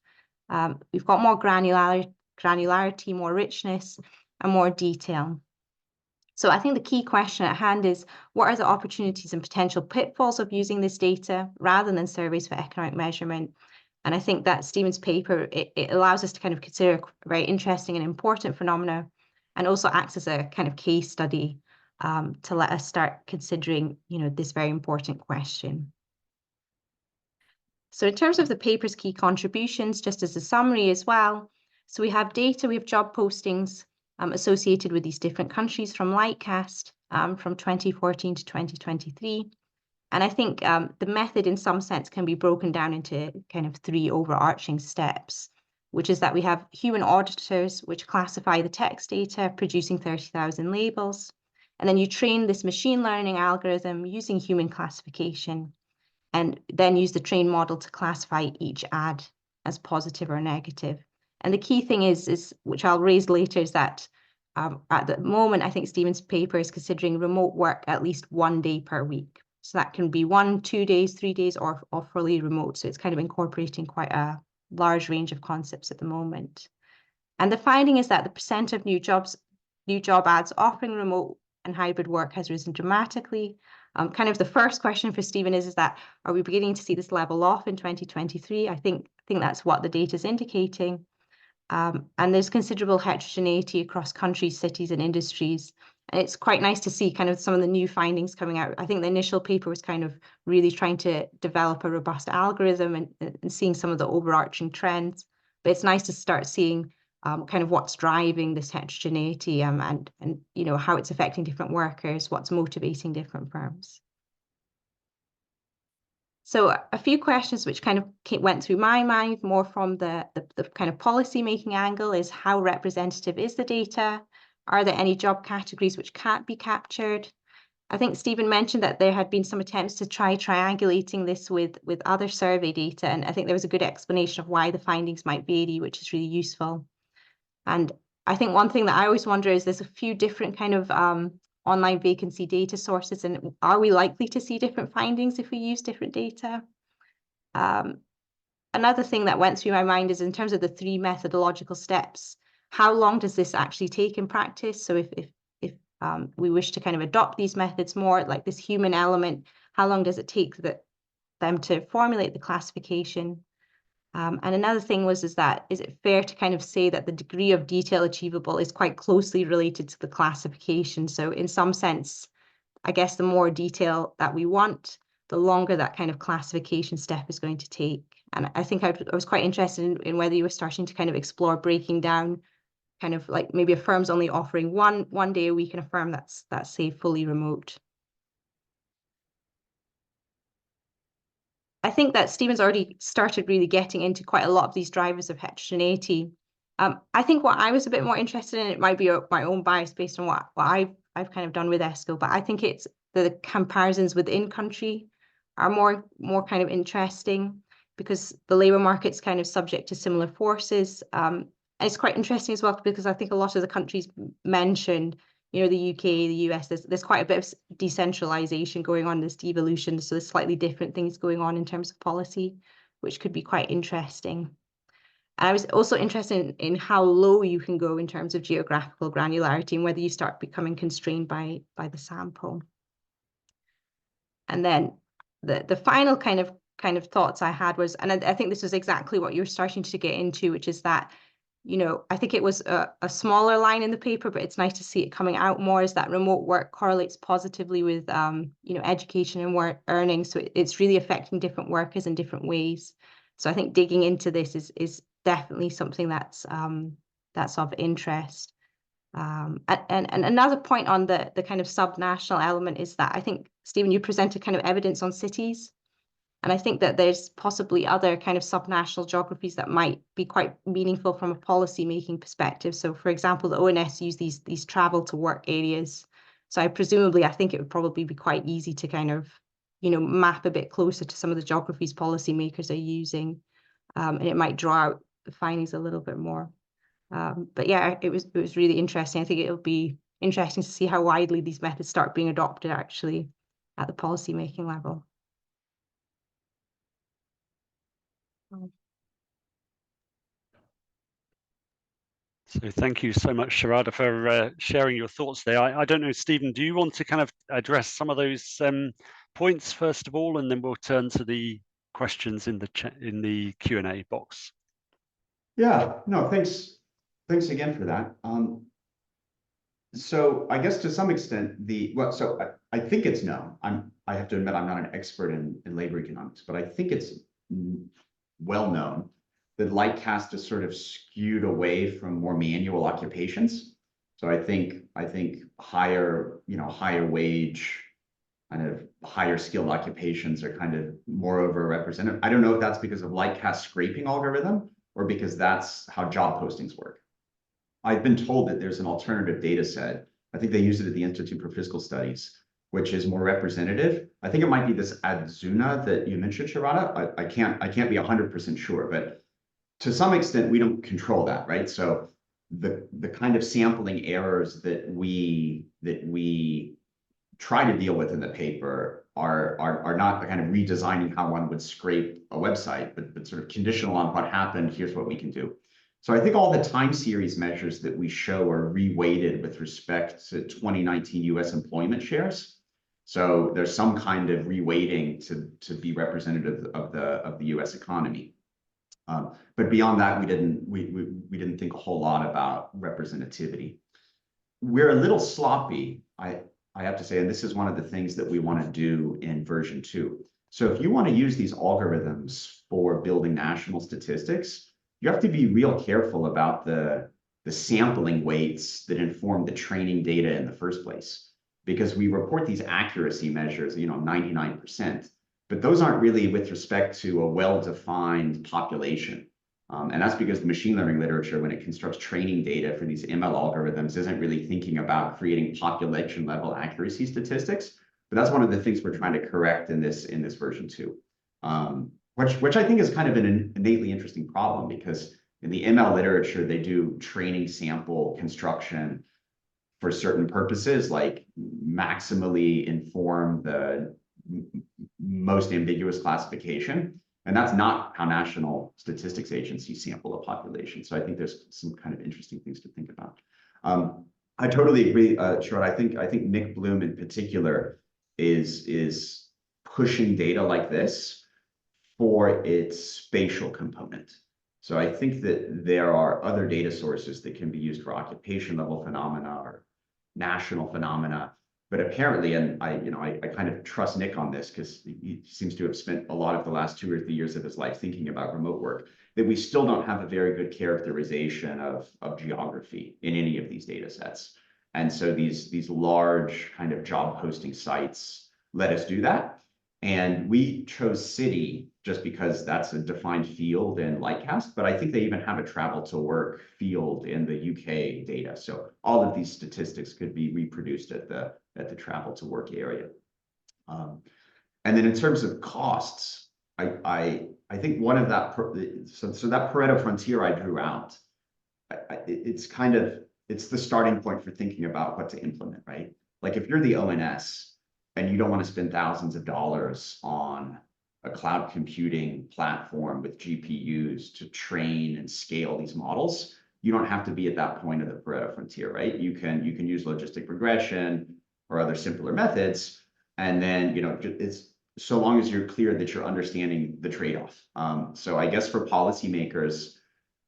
We've got more granularity, more richness, and more detail. So I think the key question at hand is, what are the opportunities and potential pitfalls of using this data rather than surveys for economic measurement? And I think that Stephen's paper, it allows us to kind of consider a very interesting and important phenomena, and also acts as a kind of case study to let us start considering, you know, this very important question. So in terms of the paper's key contributions, just as a summary as well, so we have data, we have job postings associated with these different countries from Lightcast from 2014 to 2023. And I think the method in some sense can be broken down into kind of three overarching steps, which is that we have human auditors, which classify the text data, producing 30,000 labels. And then you train this machine learning algorithm using human classification, and then use the trained model to classify each ad as positive or negative. And the key thing is which I'll raise later, is that at the moment, I think Stephen's paper is considering remote work at least 1 day per week. So that can be 1, 2 days, 3 days, or fully remote. So it's kind of incorporating quite a large range of concepts at the moment. And the finding is that the percent of new job ads offering remote and hybrid work has risen dramatically. Kind of the first question for Stephen is that, are we beginning to see this level off in 2023? I think that's what the data is indicating. And there's considerable heterogeneity across countries, cities, and industries. And it's quite nice to see kind of some of the new findings coming out. I think the initial paper was kind of really trying to develop a robust algorithm and seeing some of the overarching trends. But it's nice to start seeing kind of what's driving this heterogeneity and you know, how it's affecting different workers, what's motivating different firms. So a few questions which kind of went through my mind more from the kind of policy making angle is, how representative is the data? Are there any job categories which can't be captured? I think Stephen mentioned that there had been some attempts to try triangulating this with other survey data, and I think there was a good explanation of why the findings might vary, which is really useful. And I think one thing that I always wonder is, there's a few different kind of online vacancy data sources, and are we likely to see different findings if we use different data? Another thing that went through my mind is, in terms of the 3 methodological steps, how long does this actually take in practice? So if we wish to kind of adopt these methods more, like this human element, how long does it take them to formulate the classification? And another thing is that, is it fair to kind of say that the degree of detail achievable is quite closely related to the classification? So in some sense, I guess the more detail that we want, the longer that kind of classification step is going to take. And I think I was quite interested in whether you were starting to kind of explore breaking down kind of like maybe a firm's only offering one day a week and a firm that's say fully remote. I think that Stephen's already started really getting into quite a lot of these drivers of heterogeneity. I think what I was a bit more interested in, it might be my own bias based on what I've kind of done with ESCO, but I think it's the comparisons within country are more kind of interesting, because the labour market's kind of subject to similar forces. And it's quite interesting as well, because I think a lot of the countries mentioned, you know, the UK, the US, there's quite a bit of decentralization going on, this devolution. So there's slightly different things going on in terms of policy, which could be quite interesting. And I was also interested in how low you can go in terms of geographical granularity and whether you start becoming constrained by the sample. And then the final kind of thoughts I had was, and I think this was exactly what you're starting to get into, which is that, you know, I think it was a smaller line in the paper, but it's nice to see it coming out more, is that remote work correlates positively with, you know, education and work earnings. So it's really affecting different workers in different ways. So I think digging into this is definitely something that's of interest. And another point on the kind of subnational element is that I think, Stephen, you presented kind of evidence on cities. And I think that there's possibly other kind of subnational geographies that might be quite meaningful from a policy making perspective. So for example, the ONS use these travel to work areas. So I think it would probably be quite easy to kind of, you know, map a bit closer to some of the geographies policymakers are using. And it might draw out the findings a little bit more. But yeah, it was really interesting. I think it'll be interesting to see how widely these methods start being adopted actually at the policy making level.
So thank you so much, Sharada, for sharing your thoughts there. I don't know, Stephen, do you want to kind of address some of those points first of all, and then we'll turn to the questions in the chat, in the Q&A box?
Yeah, no, thanks again for that. So I guess to some extent, I think it's known. I have to admit I'm not an expert in labor economics, but I think it's well known that Lightcast is sort of skewed away from more manual occupations. So I think higher wage, kind of higher skilled occupations are kind of more overrepresented. I don't know if that's because of Lightcast scraping algorithm or because that's how job postings work. I've been told that there's an alternative data set. I think they use it at the Institute for Fiscal Studies, which is more representative. I think it might be this Adzuna that you mentioned, Sharada. I can't be 100% sure, but to some extent we don't control that, right? So the kind of sampling errors that we try to deal with in the paper are not the kind of redesigning how one would scrape a website, but sort of conditional on what happened. Here's what we can do. So I think all the time series measures that we show are reweighted with respect to 2019 US employment shares. So there's some kind of reweighting to be representative of the US economy. But beyond that, we didn't think a whole lot about representativity. We're a little sloppy, I have to say, and this is one of the things that we want to do in version 2. So if you want to use these algorithms for building national statistics, you have to be real careful about the sampling weights that inform the training data in the first place, because we report these accuracy measures, 99%, but those aren't really with respect to a well-defined population. And that's because the machine learning literature, when it constructs training data for these ML algorithms, isn't really thinking about creating population level accuracy statistics. But that's one of the things we're trying to correct in this version 2. Which I think is kind of an innately interesting problem, because in the ML literature, they do training sample construction for certain purposes, like maximally inform the most ambiguous classification. And that's not how national statistics agencies sample a population. So I think there's some kind of interesting things to think about. I totally agree, Sharad. I think Nick Bloom in particular is pushing data like this for its spatial component. So I think that there are other data sources that can be used for occupation level phenomena or national phenomena. But apparently, and I kind of trust Nick on this, because he seems to have spent a lot of the last 2 or 3 years of his life thinking about remote work, that we still don't have a very good characterization of geography in any of these data sets. And so these large kind of job posting sites let us do that. And we chose city just because that's a defined field in Lightcast, but I think they even have a travel to work field in the UK data. So all of these statistics could be reproduced at the travel to work area. And then in terms of costs, I think one of that, so that Pareto frontier I drew out, it's kind of it's the starting point for thinking about what to implement, right? Like if you're the ONS and you don't want to spend thousands of dollars on a cloud computing platform with GPUs to train and scale these models, you don't have to be at that point of the Pareto frontier, right? You can use logistic regression or other simpler methods, and then it's so long as you're clear that you're understanding the trade-off. So I guess for policymakers,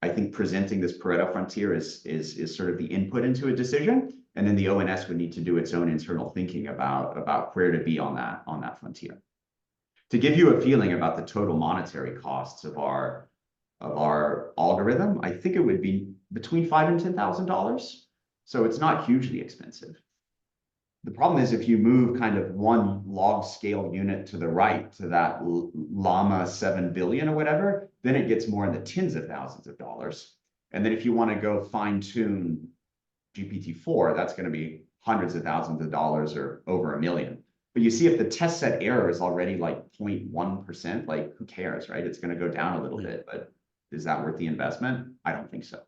I think presenting this Pareto frontier is sort of the input into a decision, and then the ONS would need to do its own internal thinking about where to be on that frontier. To give you a feeling about the total monetary costs of our algorithm, I think it would be between $5,000 and $10,000. So it's not hugely expensive. The problem is if you move kind of one log scale unit to the right to that llama 7 billion or whatever, then it gets more in the tens of thousands of dollars. And then if you want to go fine tune GPT-4, that's going to be hundreds of thousands of dollars or over $1 million. But you see, if the test set error is already like 0.1%, like who cares, right? It's going to go down a little bit, but is that worth the investment? I don't think so.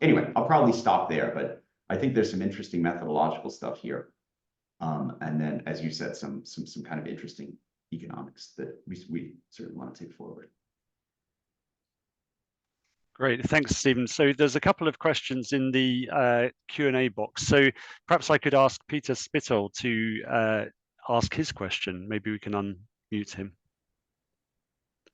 Anyway, I'll probably stop there, but I think there's some interesting methodological stuff here. And then, as you said, some kind of interesting economics that we certainly want to take forward.
Great, thanks, Stephen. So there's a couple of questions in the Q&A box. So perhaps I could ask Peter Spittel to ask his question. Maybe we can unmute him.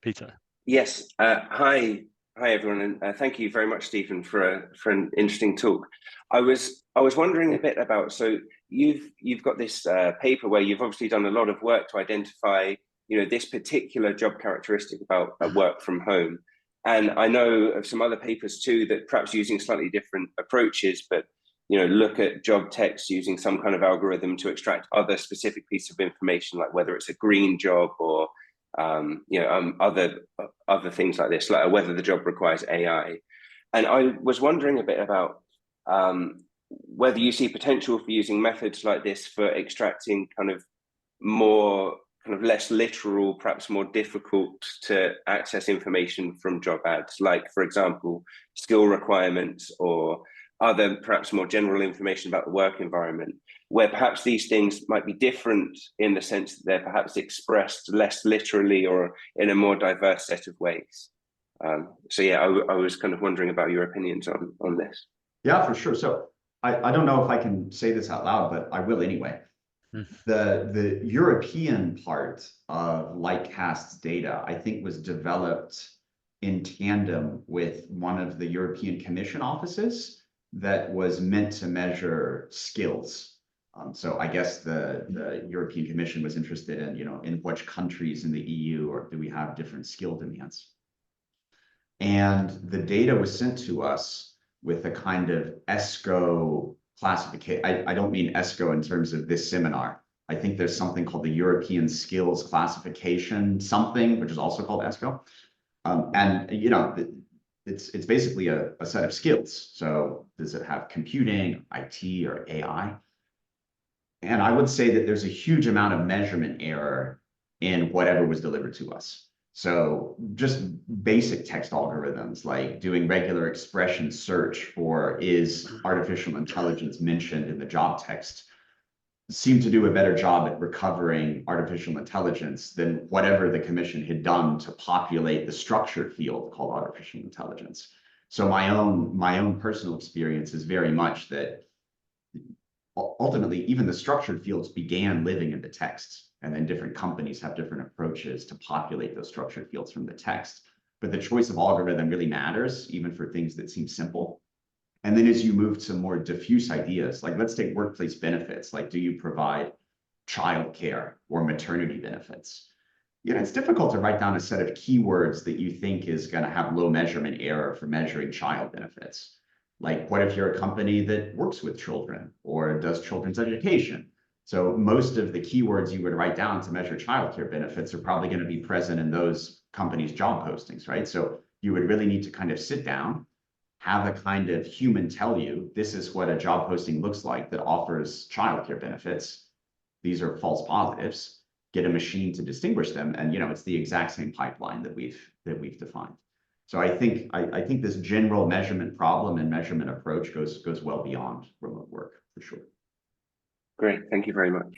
Peter.
Yes. Hi, everyone, and thank you very much, Stephen, for an interesting talk. I was wondering a bit about, so you've got this paper where you've obviously done a lot of work to identify, this particular job characteristic about work from home. And I know of some other papers too that perhaps using slightly different approaches, but look at job text using some kind of algorithm to extract other specific pieces of information, like whether it's a green job or other things like this, like whether the job requires AI. And I was wondering a bit about whether you see potential for using methods like this for extracting kind of less literal, perhaps more difficult to access information from job ads, like, for example, skill requirements or other perhaps more general information about the work environment, where perhaps these things might be different in the sense that they're perhaps expressed less literally or in a more diverse set of ways. So yeah, I was kind of wondering about your opinions on this.
Yeah, for sure. So I don't know if I can say this out loud, but I will anyway. The European part of Lightcast's data, I think, was developed in tandem with one of the European Commission offices that was meant to measure skills. So I guess the European Commission was interested in, in which countries in the EU or do we have different skill demands. And the data was sent to us with a kind of ESCO classification. I don't mean ESCO in terms of this seminar. I think there's something called the European Skills Classification something, which is also called ESCO. And it's basically a set of skills. So does it have computing, IT, or AI? And I would say that there's a huge amount of measurement error in whatever was delivered to us. So just basic text algorithms like doing regular expression search for is artificial intelligence mentioned in the job text seem to do a better job at recovering artificial intelligence than whatever the commission had done to populate the structured field called artificial intelligence. So my own personal experience is very much that ultimately even the structured fields began living in the text, and then different companies have different approaches to populate those structured fields from the text. But the choice of algorithm really matters, even for things that seem simple. And then as you move to more diffuse ideas, like let's take workplace benefits, like do you provide childcare or maternity benefits? It's difficult to write down a set of keywords that you think is going to have low measurement error for measuring child benefits. Like what if you're a company that works with children or does children's education? So most of the keywords you would write down to measure childcare benefits are probably going to be present in those companies' job postings, right? So you would really need to kind of sit down, have a kind of human tell you, this is what a job posting looks like that offers childcare benefits. These are false positives. Get a machine to distinguish them. And it's the exact same pipeline that we've defined. So I think this general measurement problem and measurement approach goes well beyond remote work for sure.
Great, thank you very much.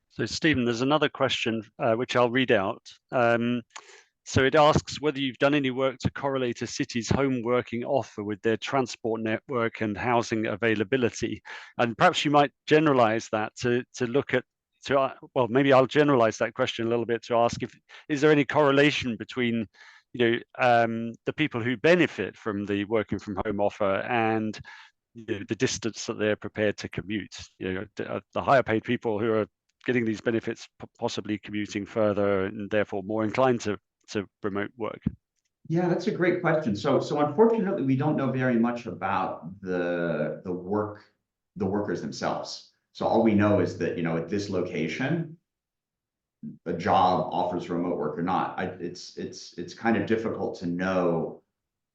So Stephen, there's another question which I'll read out. So it asks whether you've done any work to correlate a city's home working offer with their transport network and housing availability. And perhaps you might generalize that to look at, well, maybe I'll generalize that question a little bit to ask is there any correlation between, the people who benefit from the working from home offer and the distance that they're prepared to commute? The higher paid people who are getting these benefits possibly commuting further and therefore more inclined to remote work?
Yeah, that's a great question. So unfortunately, we don't know very much about the workers themselves. So all we know is that, at this location, a job offers remote work or not. It's kind of difficult to know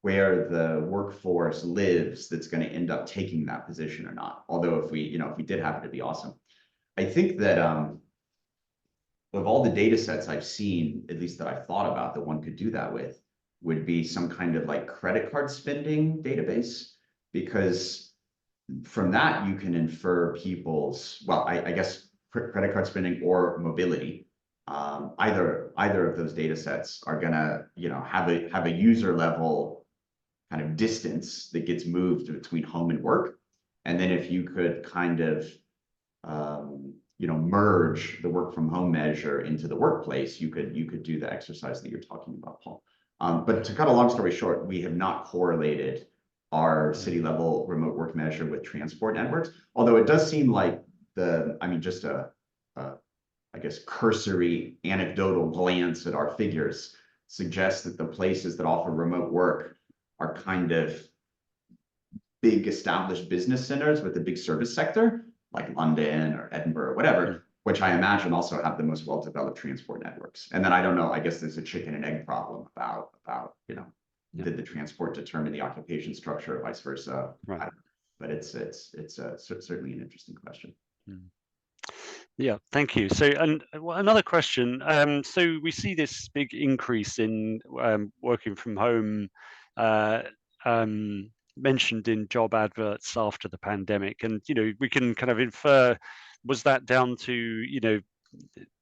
where the workforce lives that's going to end up taking that position or not. Although if we did happen to be awesome. I think that of all the data sets I've seen, at least that I've thought about that one could do that with, would be some kind of like credit card spending database, because from that you can infer people's, well, I guess credit card spending or mobility. Either of those data sets are gonna, have a user level kind of distance that gets moved between home and work. And then if you could kind of merge the work from home measure into the workplace, you could do the exercise that you're talking about, Paul. But to cut a long story short, we have not correlated our city level remote work measure with transport networks, although it does seem like just I guess cursory anecdotal glance at our figures suggests that the places that offer remote work are kind of big established business centers with a big service sector, like London or Edinburgh or whatever, which I imagine also have the most well-developed transport networks. And then I don't know, I guess there's a chicken and egg problem about did the transport determine the occupation structure or vice versa?
Right.
But it's certainly an interesting question.
Yeah, thank you. So, and another question. So we see this big increase in working from home mentioned in job adverts after the pandemic, and we can kind of infer, was that down to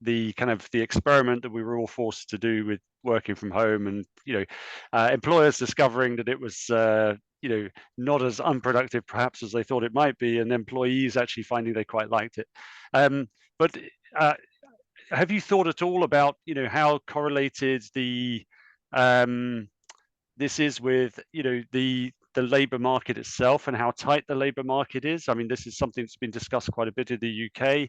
the kind of the experiment that we were all forced to do with working from home, and employers discovering that it was not as unproductive perhaps as they thought it might be, and employees actually finding they quite liked it. But have you thought at all about how correlated this is with the labour market itself and how tight the labour market is? I mean, this is something that's been discussed quite a bit in the UK.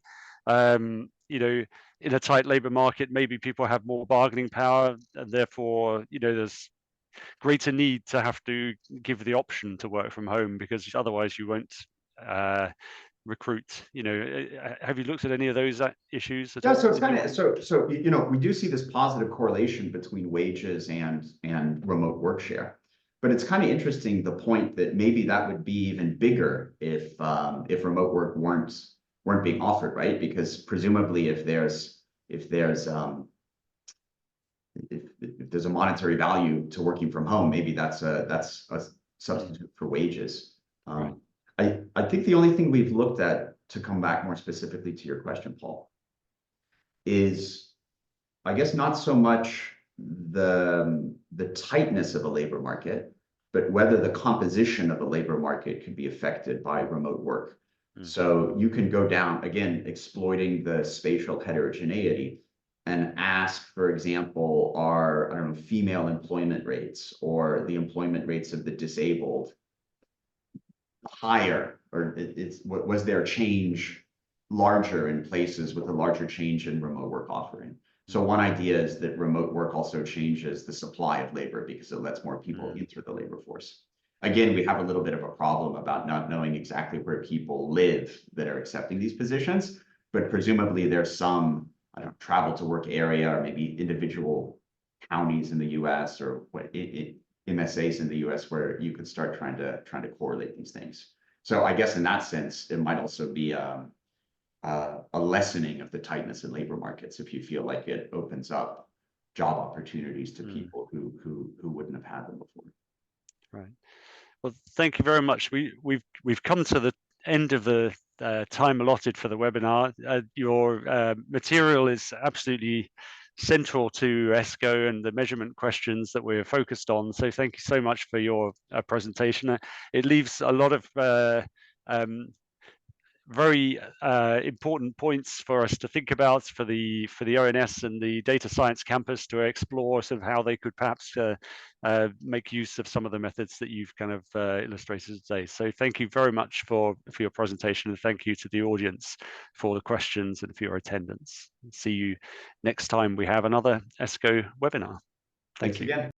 In a tight labour market, maybe people have more bargaining power, and therefore, there's greater need to have to give the option to work from home, because otherwise you won't recruit. Have you looked at any of those issues at all?
So it's kind of we do see this positive correlation between wages and remote work share. But it's kind of interesting, the point that maybe that would be even bigger if remote work weren't being offered, right? Because presumably if there's a monetary value to working from home, maybe that's a substitute for wages.
Right.
I think the only thing we've looked at, to come back more specifically to your question, Paul, is I guess not so much the tightness of a labor market, but whether the composition of the labor market could be affected by remote work. So you can go down, again, exploiting the spatial heterogeneity, and ask, for example, are, I don't know, female employment rates or the employment rates of the disabled higher, or was there change larger in places with a larger change in remote work offering? So one idea is that remote work also changes the supply of labor because it lets more people enter the labor force. Again, we have a little bit of a problem about not knowing exactly where people live that are accepting these positions, but presumably there's some, I don't know, travel to work area, or maybe individual counties in the US or MSAs in the US where you could start trying to correlate these things. So I guess in that sense, it might also be a lessening of the tightness in labor markets if you feel like it opens up job opportunities to people who wouldn't have had them before.
Right. Well, thank you very much. We've come to the end of the time allotted for the webinar. Your material is absolutely central to ESCO and the measurement questions that we're focused on. So thank you so much for your presentation. It leaves a lot of very important points for us to think about for the ONS and the data science campus to explore sort of how they could perhaps make use of some of the methods that you've kind of illustrated today. So thank you very much for your presentation, and thank you to the audience for the questions and for your attendance. See you next time we have another ESCO webinar. Thank you.
Again.